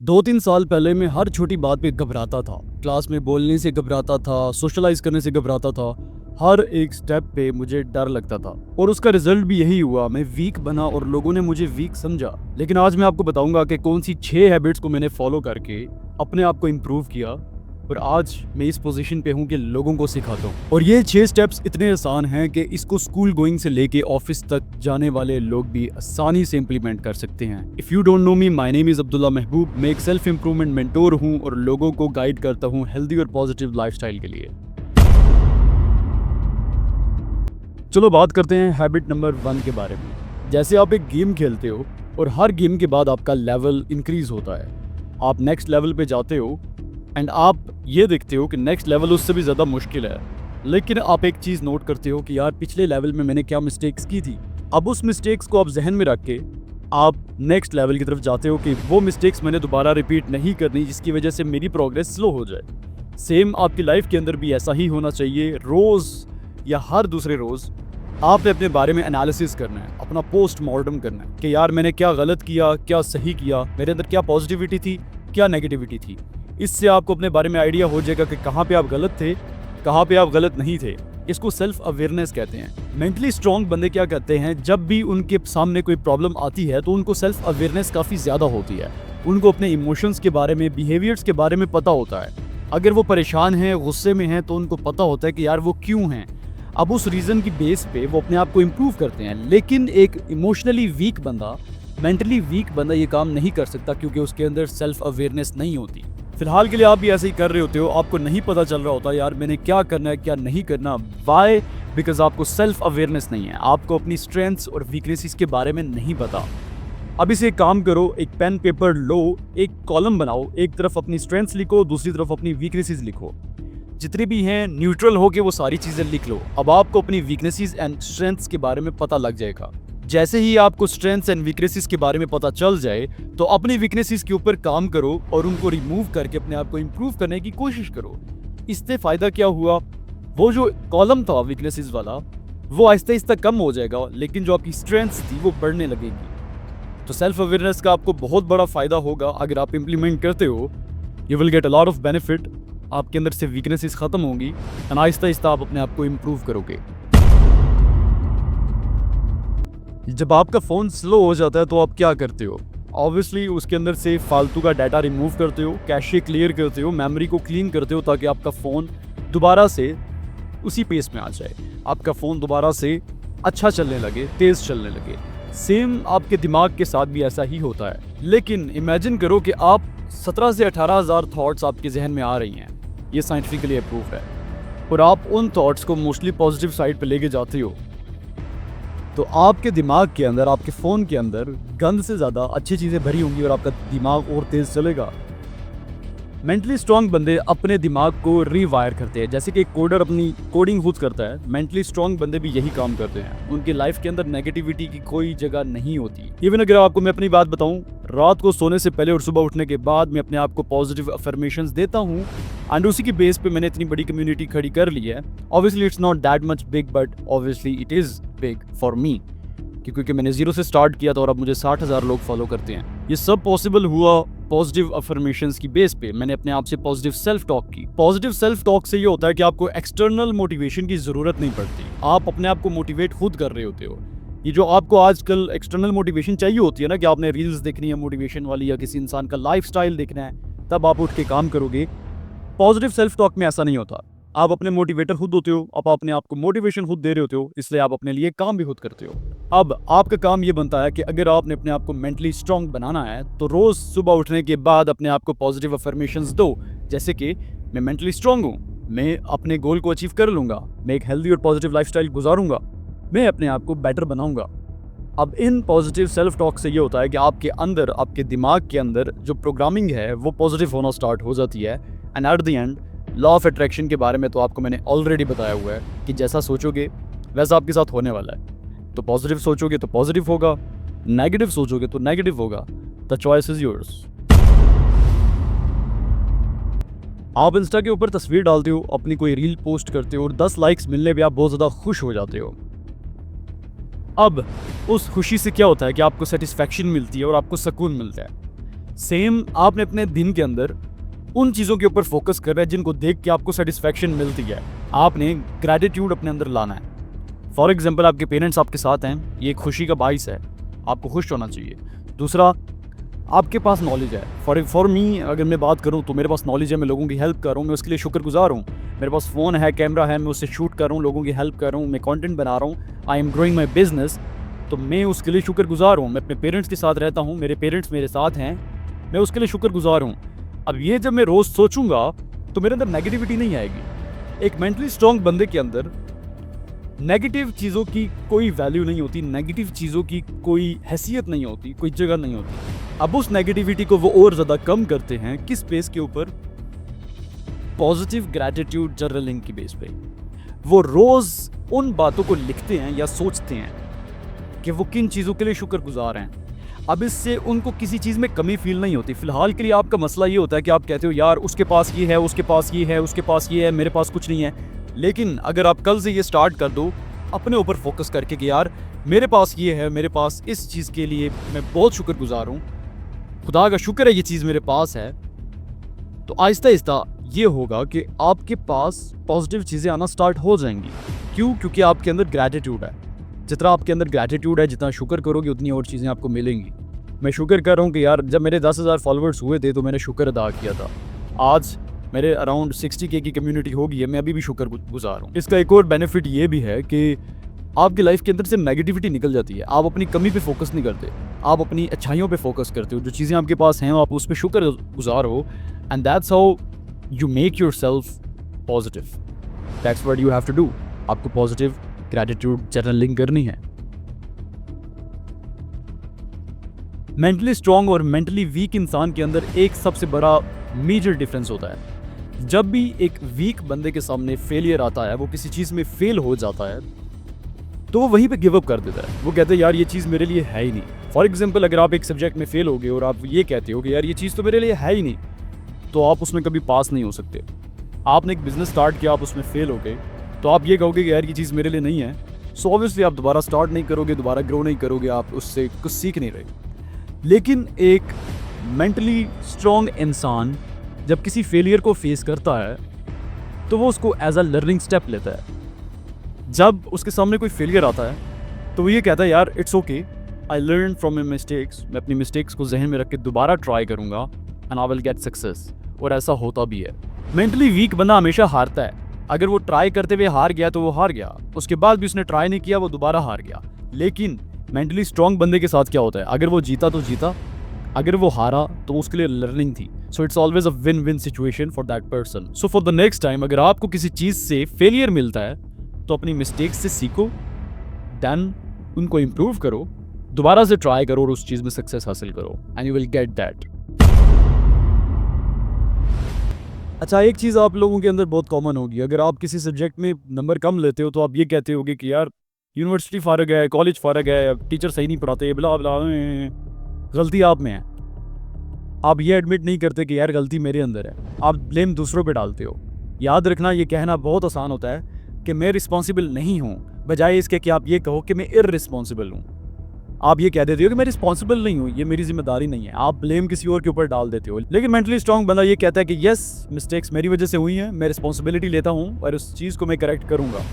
2-3 साल पहले मैं हर छोटी बात पे घबराता था। क्लास में बोलने से घबराता था, सोशलाइज़ करने से घबराता था। हर एक स्टेप पे मुझे डर लगता था और उसका रिजल्ट भी यही हुआ। मैं वीक बना और लोगों ने मुझे वीक समझा। लेकिन आज मैं आपको बताऊंगा कि कौन सी 6 हैबिट्स को मैंने फॉलो करके अपने आप को इम्प्रूव किया और आज मैं इस पोजीशन पे हूँ कि लोगों को सिखाता हूँ। और ये 6 स्टेप्स इतने आसान हैं कि इसको स्कूल गोइंग से लेके ऑफिस तक जाने वाले लोग भी आसानी से इम्प्लीमेंट कर सकते हैं। If you don't know me, my name is Abdullah महबूब। मैं एक सेल्फ इम्प्रूवमेंट मेंटोर हूँ और लोगों को गाइड करता हूँ हेल्दी और पॉजिटिव लाइफस्टाइल के लिए। चलो बात करते हैं हैबिट नंबर 1 के बारे में। जैसे आप एक गेम खेलते हो और हर गेम के बाद आपका लेवल इंक्रीज होता है, आप नेक्स्ट लेवल पे जाते हो एंड आप ये देखते हो कि नेक्स्ट लेवल उससे भी ज़्यादा मुश्किल है। लेकिन आप एक चीज़ नोट करते हो कि यार पिछले लेवल में मैंने क्या मिस्टेक्स की थी। अब उस मिस्टेक्स को आप जहन में रख के आप नेक्स्ट लेवल की तरफ जाते हो कि वो मिस्टेक्स मैंने दोबारा रिपीट नहीं करनी जिसकी वजह से मेरी प्रोग्रेस स्लो हो जाए। सेम आपकी लाइफ के अंदर भी ऐसा ही होना चाहिए। रोज़ या हर दूसरे रोज़ आपने अपने बारे में एनालिसिस करना है, अपना पोस्ट मॉर्टम करना है कि यार मैंने क्या गलत किया, क्या सही किया, मेरे अंदर क्या पॉजिटिविटी थी, क्या नेगेटिविटी थी। इससे आपको अपने बारे में आइडिया हो जाएगा कि कहाँ पे आप गलत थे, कहाँ पे आप गलत नहीं थे। इसको सेल्फ अवेयरनेस कहते हैं। मेंटली स्ट्रॉन्ग बंदे क्या कहते हैं, जब भी उनके सामने कोई प्रॉब्लम आती है तो उनको सेल्फ अवेयरनेस काफ़ी ज़्यादा होती है। उनको अपने इमोशंस के बारे में, बिहेवियर्स के बारे में पता होता है। अगर वो परेशान हैं, गुस्से में हैं, तो उनको पता होता है कि यार वो क्यों हैं। अब उस रीज़न की बेस पे वो अपने आप को इम्प्रूव करते हैं। लेकिन एक इमोशनली वीक बंदा, मेंटली वीक बंदा ये काम नहीं कर सकता क्योंकि उसके अंदर सेल्फ अवेयरनेस नहीं होती। फिलहाल के लिए आप भी ऐसे ही कर रहे होते हो, आपको नहीं पता चल रहा होता यार मैंने क्या करना है, क्या नहीं करना। वाई? बिकॉज आपको सेल्फ अवेयरनेस नहीं है, आपको अपनी स्ट्रेंथ्स और वीकनेसेस के बारे में नहीं पता। अब इसे एक काम करो, एक पेन पेपर लो, एक कॉलम बनाओ, एक तरफ अपनी स्ट्रेंथ्स लिखो, दूसरी तरफ अपनी वीकनेसेस लिखो। जितनी भी हैं न्यूट्रल हो के वो सारी चीज़ें लिख लो। अब आपको अपनी वीकनेसेस एंड स्ट्रेंथ्स के बारे में पता लग जाएगा। जैसे ही आपको स्ट्रेंथ्स एंड वीकनेसेस के बारे में पता चल जाए तो अपनी वीकनेसेस के ऊपर काम करो और उनको रिमूव करके अपने आप को इम्प्रूव करने की कोशिश करो। इससे फ़ायदा क्या हुआ, वो जो कॉलम था वीकनेसेस वाला वो आहिस्ता आहिस्ता कम हो जाएगा, लेकिन जो आपकी स्ट्रेंथ्स थी वो बढ़ने लगेगी। तो सेल्फ अवेयरनेस का आपको बहुत बड़ा फ़ायदा होगा अगर आप इम्प्लीमेंट करते हो। You will get a lot of benefit. आपके अंदर से वीकनेसेस ख़त्म होंगी एंड आहिस्ता आहिस्ता आप अपने आप को इम्प्रूव करोगे। जब आपका फ़ोन स्लो हो जाता है तो आप क्या करते हो? ऑब्वियसली उसके अंदर से फालतू का डाटा रिमूव करते हो, कैशे क्लियर करते हो, मेमोरी को क्लीन करते हो ताकि आपका फ़ोन दोबारा से उसी पेस में आ जाए, आपका फ़ोन दोबारा से अच्छा चलने लगे, तेज़ चलने लगे। सेम आपके दिमाग के साथ भी ऐसा ही होता है। लेकिन इमेजिन करो कि आप 17 से 18,000 थॉट्स आपके जहन में आ रही हैं, ये साइंटिफिकली अप्रूव है, और आप उन थॉट्स को मोस्टली पॉजिटिव साइड पे लेके जाते हो, तो आपके दिमाग के अंदर, आपके फ़ोन के अंदर गंद से ज़्यादा अच्छी चीज़ें भरी होंगी और आपका दिमाग और तेज़ चलेगा। मेंटली स्ट्रॉन्ग बंदे अपने दिमाग को रीवायर करते हैं, जैसे कि एक कोडर अपनी कोडिंग खुद करता है। मेंटली स्ट्रॉन्ग बंदे भी यही काम करते हैं। उनकी लाइफ के अंदर नेगेटिविटी की कोई जगह नहीं होती। इवन अगर आपको मैं अपनी बात बताऊं, रात को सोने से पहले और सुबह उठने के बाद मैं अपने आप को पॉजिटिव अफर्मेशंस देता हूं एंड उसी की बेस पे मैंने इतनी बड़ी कम्युनिटी खड़ी कर ली है। Obviously it's not that much big, but obviously it is big for me, क्योंकि मैंने 0 से स्टार्ट किया था और अब मुझे 60,000 लोग फॉलो करते हैं। ये सब पॉसिबल हुआ पॉजिटिव अफर्मेशंस की बेस पे। मैंने अपने आप से पॉजिटिव सेल्फ टॉक की। पॉजिटिव सेल्फ टॉक से ये होता है कि आपको एक्सटर्नल मोटिवेशन की ज़रूरत नहीं पड़ती, आप अपने आप को मोटिवेट खुद कर रहे होते हो। ये जो आपको आजकल एक्सटर्नल मोटिवेशन चाहिए होती है ना, कि आपने रील्स देखनी है मोटिवेशन वाली या किसी इंसान का लाइफस्टाइल देखना है, तब आप उठ के काम करोगे। पॉजिटिव सेल्फ टॉक में ऐसा नहीं होता। आप अपने मोटिवेटर खुद होते हो, आप अपने आप को मोटिवेशन खुद दे रहे होते हो, इसलिए आप अपने लिए काम भी खुद करते हो। अब आपका काम ये बनता है कि अगर आपने अपने आप को मेंटली स्ट्रॉन्ग बनाना है तो रोज़ सुबह उठने के बाद अपने आप को पॉजिटिव अफर्मेशंस दो, जैसे कि मैं मेंटली स्ट्रॉन्ग हूँ, मैं अपने गोल को अचीव कर लूँगा, मैं एक हेल्दी और पॉजिटिव लाइफस्टाइल गुजारूंगा, मैं अपने आप को बेटर बनाऊंगा। अब इन पॉजिटिव सेल्फ टॉक से ये होता है कि आपके अंदर, आपके दिमाग के अंदर जो प्रोग्रामिंग है वो पॉजिटिव होना स्टार्ट हो जाती है। And at the end law of attraction के बारे में तो आपको मैंने ऑलरेडी बताया हुआ है कि जैसा सोचोगे वैसा आपके साथ होने वाला है। तो पॉजिटिव सोचोगे तो पॉजिटिव होगा, नेगेटिव सोचोगे तो नेगेटिव होगा। The choice is yours. आप इंस्टा के ऊपर तस्वीर डालते हो, अपनी कोई रील पोस्ट करते हो और 10 लाइक्स मिलने पे आप बहुत ज़्यादा खुश हो जाते हो। अब उस खुशी से क्या होता है कि आपको सेटिस्फैक्शन मिलती है और आपको सुकून मिलता है। सेम आपने अपने दिन के अंदर उन चीज़ों के ऊपर फोकस करना है जिनको देख के आपको सेटिस्फैक्शन मिलती है। आपने ग्रैटिट्यूड अपने अंदर लाना है। फॉर एग्जांपल आपके पेरेंट्स आपके साथ हैं, ये खुशी का बाइस है, आपको खुश होना चाहिए। दूसरा, आपके पास नॉलेज है। फॉर मी अगर मैं बात करूं तो मेरे पास नॉलेज है, मैं लोगों की हेल्प कर रहा हूं, मैं उसके लिए शुक्रगुजार हूं। मेरे पास फ़ोन है, कैमरा है, मैं उससे शूट कर रहा हूं, लोगों की हेल्प कर रहा हूं, मैं कंटेंट बना रहा हूं, I am growing my business, तो मैं उसके लिए शुक्रगुजार हूँ। मैं अपने पेरेंट्स के साथ रहता हूँ, मेरे पेरेंट्स मेरे साथ हैं, मैं उसके लिए शुक्रगुजार हूँ। अब ये जब मैं रोज़ सोचूंगा तो मेरे अंदर नेगेटिविटी नहीं आएगी। एक मेंटली स्ट्रॉन्ग बंदे के अंदर नेगेटिव चीज़ों की कोई वैल्यू नहीं होती, नेगेटिव चीज़ों की कोई हैसियत नहीं होती, कोई जगह नहीं होती। अब उस नेगेटिविटी को वो और ज़्यादा कम करते हैं किस बेस के ऊपर? पॉजिटिव ग्रैटिट्यूड जर्नलिंग की बेस पे। वो रोज़ उन बातों को लिखते हैं या सोचते हैं कि वो किन चीज़ों के लिए शुक्रगुजार हैं। अब इससे उनको किसी चीज़ में कमी फील नहीं होती। फ़िलहाल के लिए आपका मसला ये होता है कि आप कहते हो यार उसके पास ये है, उसके पास ये है, उसके पास ये है, मेरे पास कुछ नहीं है। लेकिन अगर आप कल से ये स्टार्ट कर दो अपने ऊपर फोकस करके कि यार मेरे पास ये है, मेरे पास इस चीज़ के लिए मैं बहुत शुक्रगुजार हूँ, खुदा का शुक्र है ये चीज़ मेरे पास है, तो आहिस्ता आहिस्ता ये होगा कि आपके पास पॉजिटिव चीज़ें आना स्टार्ट हो जाएंगी। क्यों? क्योंकि आपके अंदर ग्रैटिट्यूड है। जितना आपके अंदर ग्रैटिट्यूड है, जितना शुक्र करोगे उतनी और चीज़ें आपको मिलेंगी। मैं शुक्र कर रहा हूँ कि यार जब मेरे 10,000 फॉलोअर्स हुए थे तो मैंने शुक्र अदा किया था। आज मेरे अराउंड 60K की कम्युनिटी हो गई है, मैं अभी भी शुक्र गुजार हूँ। इसका एक और बेनिफिट ये भी है कि आपकी लाइफ के अंदर से नेगेटिविटी निकल जाती है। आप अपनी कमी पे फोकस नहीं करते, आप अपनी अच्छाइयों पे फोकस करते हो। जो चीज़ें आपके पास हैं आप उस पर शुक्र गुजार हो, and that's how you make yourself positive. That's what you have to do. आपको पॉजिटिव ग्रैटिट्यूड जर्नलिंग करनी है। मेंटली स्ट्रॉन्ग और मेंटली वीक इंसान के अंदर एक सबसे बड़ा मेजर डिफरेंस होता है। जब भी एक वीक बंदे के सामने फेलियर आता है, वो किसी चीज़ में फेल हो जाता है, तो वो वहीं पे गिव अप कर देता है। वो कहते हैं यार ये चीज़ मेरे लिए है ही नहीं। फॉर एग्जांपल अगर आप एक सब्जेक्ट में फेल हो गए और आप ये कहते हो कि यार ये चीज़ तो मेरे लिए है ही नहीं, तो आप उसमें कभी पास नहीं हो सकते। आपने एक बिजनेस स्टार्ट किया, आप उसमें फेल हो गए, तो आप ये कहोगे कि यार ये चीज़ मेरे लिए नहीं है, सो ऑब्वियसली आप दोबारा स्टार्ट नहीं करोगे, दोबारा ग्रो नहीं करोगे, आप उससे कुछ सीख नहीं रहे। लेकिन एक मेंटली स्ट्रॉन्ग इंसान जब किसी फेलियर को फेस करता है तो वो उसको एज अ लर्निंग स्टेप लेता है। जब उसके सामने कोई फेलियर आता है तो वो ये कहता है यार it's okay, I learn from my mistakes. मैं अपनी मिस्टेक्स को जहन में रख के दोबारा ट्राई करूँगा and I will get success. और ऐसा होता भी है। मेंटली वीक बंदा हमेशा हारता है। अगर वो ट्राई करते हुए हार गया तो वो हार गया, उसके बाद भी उसने ट्राई नहीं किया, वो दोबारा हार गया। लेकिन मेंटली स्ट्रॉन्ग बंदे के साथ क्या होता है? अगर वो जीता तो जीता, अगर वो हारा तो उसके लिए लर्निंग थी। So it's always a win win situation for that person. So for the next time अगर आपको किसी चीज़ से फेलियर मिलता है तो अपनी मिस्टेक्स से सीखो, देन उनको इम्प्रूव करो, दोबारा से ट्राई करो और उस चीज़ में सक्सेस हासिल करो, and you will get that. अच्छा, एक चीज़ आप लोगों के अंदर बहुत कॉमन होगी। अगर आप किसी सब्जेक्ट में नंबर कम लेते हो तो आप ये कहते होगे कि यार यूनिवर्सिटी फारग है, कॉलेज फारग है, टीचर सही नहीं पढ़ाते, ब्ला ब्ला, गलती आप में है। आप ये एडमिट नहीं करते कि यार गलती मेरे अंदर है, आप ब्लेम दूसरों पे डालते हो। याद रखना, ये कहना बहुत आसान होता है कि मैं रिस्पॉन्सिबल नहीं हूँ, बजाय इसके कि आप ये कहो कि मैं इररिस्पॉन्सिबल हूँ। आप ये कह देते हो कि मैं रिस्पॉन्सिबल नहीं हूँ, ये मेरी जिम्मेदारी नहीं है, आप ब्लेम किसी और के ऊपर डाल देते हो। लेकिन मेंटली स्ट्रॉन्ग बंदा ये कहता है कि यस, मिस्टेक्स मेरी वजह से हुई हैं, मैं रिस्पॉन्सिबिलिटी लेता हूँ और उस चीज़ को मैं करेक्ट करूँगा।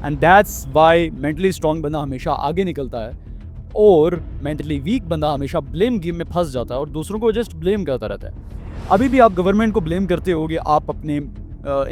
And that's why mentally strong बंदा हमेशा आगे निकलता है, और मेंटली वीक बंदा हमेशा ब्लेम गेम में फंस जाता है और दूसरों को जस्ट ब्लेम करता रहता है। अभी भी आप गवर्नमेंट को ब्लेम करते होगे, आप अपने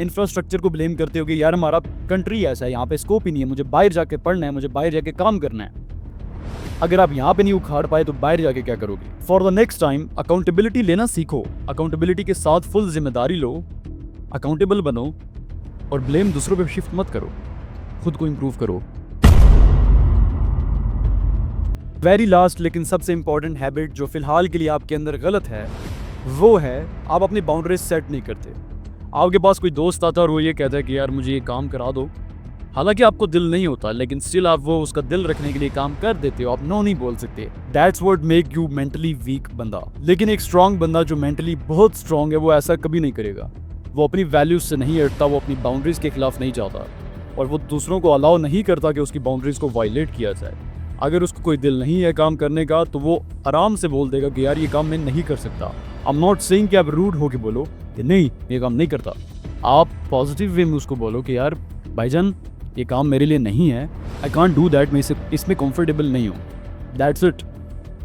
इंफ्रास्ट्रक्चर को ब्लेम करते होगे, यार हमारा कंट्री ऐसा है, यहाँ पे स्कोप ही नहीं है, मुझे बाहर जाके पढ़ना है, मुझे बाहर जाके काम करना है। अगर आप यहाँ पे नहीं उखाड़ पाए तो बाहर जाके क्या करोगे? For the next time accountability लेना सीखो, अकाउंटेबिलिटी के साथ फुल जिम्मेदारी लो, अकाउंटेबल बनो और ब्लेम दूसरों पे शिफ्ट मत करो, खुद को इंप्रूव करो। वेरी लास्ट लेकिन सबसे इंपॉर्टेंट हैबिट जो फिलहाल के लिए आपके अंदर गलत है, वो है आप अपनी बाउंड्रीज सेट नहीं करते। आपके पास कोई दोस्त आता है और वो ये कहता है कि यार मुझे ये काम करा दो, हालांकि आपको दिल नहीं होता, लेकिन स्टिल आप वो उसका दिल रखने के लिए काम कर देते हो, आप नो नहीं बोल सकते। That's what make you mentally weak बंदा। लेकिन एक स्ट्रांग बंदा जो मेंटली बहुत स्ट्रांग है, वो ऐसा कभी नहीं करेगा। वो अपनी वैल्यूज से नहीं हटता, वो अपनी बाउंड्रीज के खिलाफ नहीं जाता और वो दूसरों को अलाउ नहीं करता कि उसकी बाउंड्रीज को वायलेट किया जाए। अगर उसको कोई दिल नहीं है काम करने का तो वो आराम से बोल देगा कि यार ये काम मैं नहीं कर सकता। आई एम नॉट सेइंग कि आप रूड होके बोलो कि नहीं ये काम नहीं करता। आप पॉजिटिव वे में उसको बोलो कि यार भाईजान ये काम मेरे लिए नहीं है, आई कांट डू दैट, मैं इसमें कंफर्टेबल नहीं हूँ। That's it.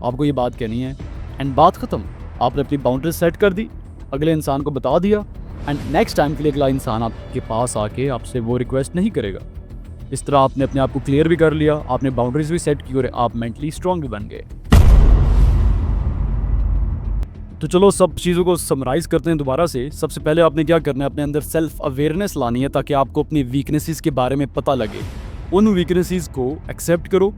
आपको ये बात कहनी है एंड बात ख़त्म। आपने अपनी बाउंड्री सेट कर दी, अगले इंसान को बता दिया एंड नेक्स्ट टाइम के लिए अगला इंसान आपके पास आके आपसे वो रिक्वेस्ट नहीं करेगा। इस तरह आपने अपने आप को क्लियर भी कर लिया, आपने बाउंड्रीज भी सेट की और आप मेंटली स्ट्रांग भी बन गए। तो चलो सब चीज़ों को समराइज करते हैं दोबारा से। सबसे पहले आपने क्या करना है, अपने अंदर सेल्फ अवेयरनेस लानी है ताकि आपको अपनी वीकनेसेस के बारे में पता लगे। उन वीकनेसेस को एक्सेप्ट करो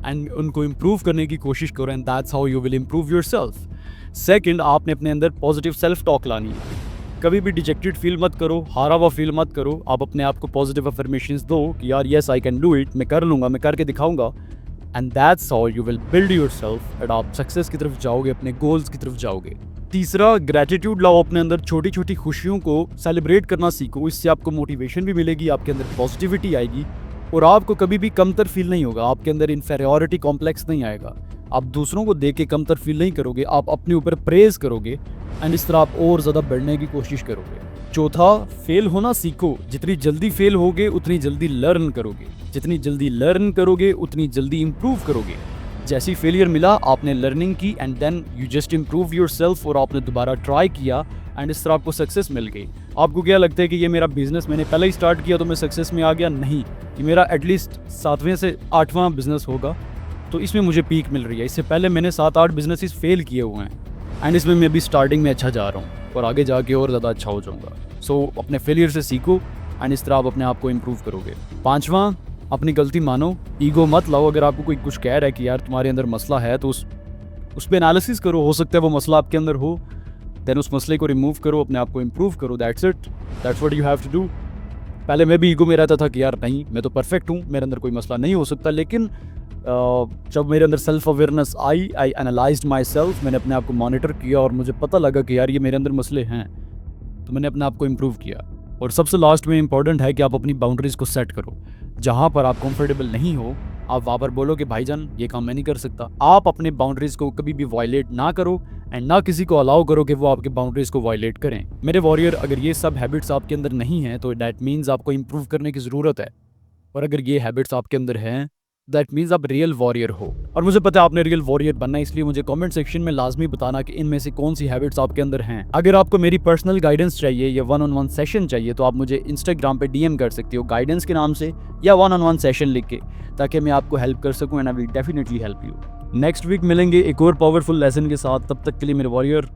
एंड उनको इम्प्रूव करने की कोशिश करो and that's how you will improve yourself. Second, आपने अपने अंदर पॉजिटिव सेल्फ टॉक लानी है। कभी भी डिजेक्टेड फील मत करो, हारा हुआ फील मत करो। आप अपने आप को पॉजिटिव अफर्मेशंस दो कि यार yes I can do it, मैं कर लूँगा, मैं करके दिखाऊंगा and that's how you will build yourself and आप सक्सेस की तरफ जाओगे, अपने गोल्स की तरफ जाओगे। तीसरा, ग्रेटिट्यूड लाओ अपने अंदर, छोटी छोटी खुशियों को सेलिब्रेट करना सीखो। इससे आपको मोटिवेशन भी मिलेगी, आपके अंदर पॉजिटिविटी आएगी और आपको कभी भी कमतर फील नहीं होगा, आपके अंदर इन्फेरियॉरिटी कॉम्प्लेक्स नहीं आएगा। आप दूसरों को देख के कमतर फील नहीं करोगे, आप अपने ऊपर प्रेज करोगे एंड इस तरह आप और ज़्यादा बढ़ने की कोशिश करोगे। चौथा, फेल होना सीखो। जितनी जल्दी फेल होगे उतनी जल्दी लर्न करोगे, जितनी जल्दी लर्न करोगे उतनी जल्दी इंप्रूव करोगे। जैसी फेलियर मिला आपने लर्निंग की and then you just improve yourself और आपने दोबारा ट्राई किया एंड इस तरह आपको सक्सेस मिल गई। आपको क्या लगता है कि ये मेरा बिजनेस मैंने पहले ही स्टार्ट किया तो मैं सक्सेस में आ गया? नहीं, ये मेरा एटलीस्ट 7वें से 8वां बिजनेस होगा तो इसमें मुझे पीक मिल रही है। इससे पहले मैंने 7-8 बिजनेसेस फेल किए हुए हैं एंड इसमें मैं अभी स्टार्टिंग में अच्छा जा रहा हूँ और आगे जाके और ज़्यादा अच्छा हो जाऊँगा। सो अपने फेलियर से सीखो एंड इस तरह आप अपने आप को इम्प्रूव करोगे। 5वां, अपनी गलती मानो, ईगो मत लाओ। अगर आपको कोई कुछ कह रहा है कि यार तुम्हारे अंदर मसला है तो उस पर एनालिसिस करो, हो सकता है वो मसला आपके अंदर हो, देन उस मसले को रिमूव करो, अपने आप को इम्प्रूव करो। That's it, that's what you have to do. पहले मैं भी ईगो में रहता था कि यार नहीं मैं तो परफेक्ट हूँ, मेरे अंदर कोई मसला नहीं हो सकता, लेकिन जब मेरे अंदर self awareness I analysed my self, मैंने अपने आप को मॉनिटर किया और मुझे पता लगा कि यार ये मेरे अंदर मसले हैं, तो मैंने अपने आप को इम्प्रूव किया। और सबसे लास्ट में इंपॉर्टेंट है कि आप अपनी बाउंड्रीज़ को सेट करो। जहाँ पर आप कंफर्टेबल नहीं हो आप वहाँ पर बोलो कि भाईजान ये काम मैं नहीं कर सकता। आप अपने बाउंड्रीज़ को कभी भी वायलेट ना करो एंड ना किसी को अलाउ करो कि वो आपके बाउंड्रीज़ को वायलेट करें। मेरे वॉरियर, अगर ये सब हैबिट्स आपके अंदर नहीं हैं तो दैट मीन्स आपको इम्प्रूव करने की ज़रूरत है, और अगर ये हैबिट्स आपके अंदर हैं दैट मीन्स आप रियल वॉरियर हो। और मुझे पता है आपने रियल वॉरियर बनना है, इसलिए मुझे कमेंट सेक्शन में लाजमी बताना कि इनमें से कौन सी हैबिट्स आपके अंदर हैं। अगर आपको मेरी पर्सनल गाइडेंस चाहिए या 1-on-1 सेशन चाहिए तो आप मुझे इंस्टाग्राम पे DM कर सकते हो गाइडेंस के नाम से या 1-on-1 सेशन लिख के, ताकि मैं आपको हेल्प कर सकूँ and I will definitely help you. Next week मिलेंगे एक और पावरफुल लेसन के साथ, तब तक के लिए मेरे वॉरियर